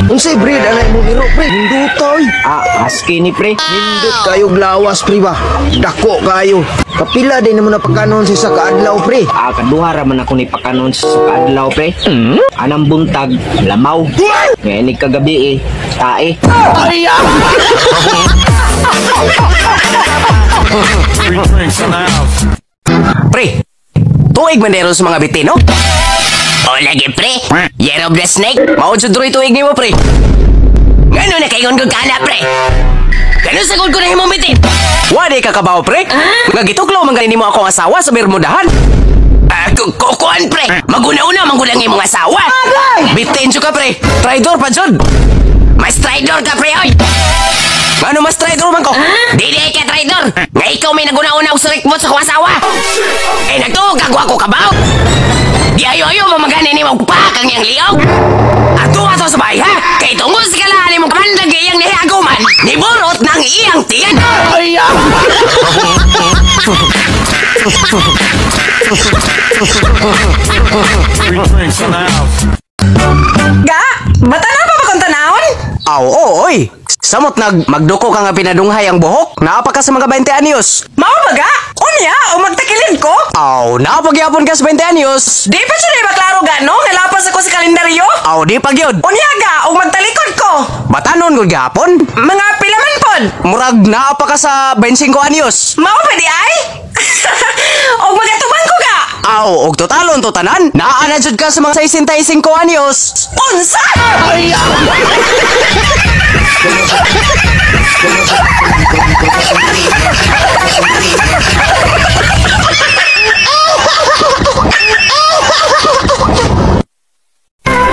Unsay breed anay mo iro pre? Hindutoy. Husky ni pre. Hindut kayo glawas pre ba? Dako kayo. Kapila din mo na pagkanon sa kaadlaw pre. Kaduha raman ako ni pakanon sa kaadlaw pre. Anang buntag, lamaw. Ngayon kagabi tae. Pre, tuig man deron sa mga bitino? O lagi pre, year of the snake. Maod sa tuig ni mo pre. Ngano na kayo kung kana pre? Gano'n sagol ko na himong bitin? Wadi ka kabaw pre. Nga gituklaw man ganin mo akong asawa sa Bermudahan. Kukuan pre, maguna-una manggulang imong asawa. Bitin siya ka pre. Traidor pa dyan. Mas traidor ka pre oy. Ano mas traidor man ko? Dili ka traidor. Nga ikaw may naguna-una og surikmot sa kong asawa. Nagtuog ako kabaw. Di ayo-ayo mamaganin ni mong pakang yang liog. Ato sa bahay ha. Kay tungkol sa kalahan mong kamandag iyang nahiaguman. Niburot ng iyang tiyan. Ga, bata na pa ba kung tanawon? Oy. Samot magduko ka nga pinadunghay ang buhok. Naapa ka sa mga 20 anyos. Mao ba ga? Unya, o magtakilid ko? Napagyapon ka sa 20 anyos. Di pa siya na ibaklaro ga, no? Nalapas ako sa kalendaryo? Di pagyod. Unya ga, o magtalikod ko? Batanon ko gyapon. Mga pilaman pod? Murag naapa ka sa 25 anyos. Mao ba di ay? O magatuman ko ga? Og totalon to tanan. Naanadjud ka sa mga 65 anyos. Unsa?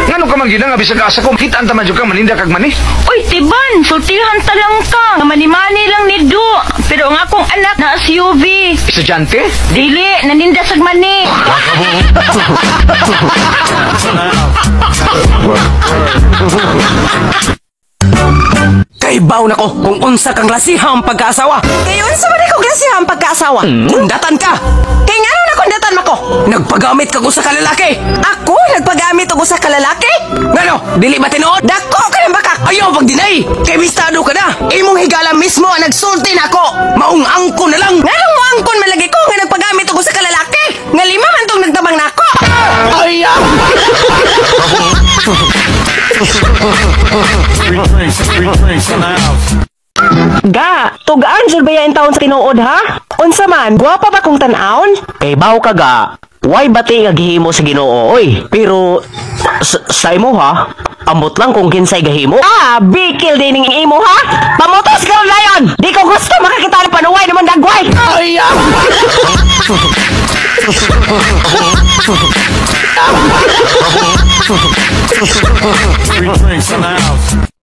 Ngano ka man ginang bisag asa ko kita anta man jud ka maninda kag mani. Uy, Tiban, sultihan ta lang ka. Mani-mani lang ni Do. Pero ang akong anak na SUV. Estudyante? Dili, naninda sag mani. Kay baw nako kung unsa kang lasihang pagkaasawa. Kay unsa man ko klasihang pagkaasawa? Kundatan ka. Kay ngano na kundatan mako? Nagpagamit ka ko sa kalalaki. Ako nagpagamit og usa ka lalaki? Ngano? Dili ba tinuod? Dako ka ng bakak. Ayaw pagdinay. Kay bistado ka na. Imong higala mismo ang nagsulti nako. Maung angko na lang. Nganong mo angkon malagi ko nga nagpagamit og usa ka lalaki? Nga lima man tong nagtabang nako. Ga, tugaan jud ba yan taon sa tinuod ha? Unsa man, guwapa ba kung tan-aon? Kay baw ka ga. Way bati nga gihimo sa Ginoo oy. Pero sa imo ha, ambot lang kung kinsay gahimo. Bikil din ng imo ha? Pamutos ka layon! Di ko gusto makakita ng panuway naman dagway! Three drinks in the house.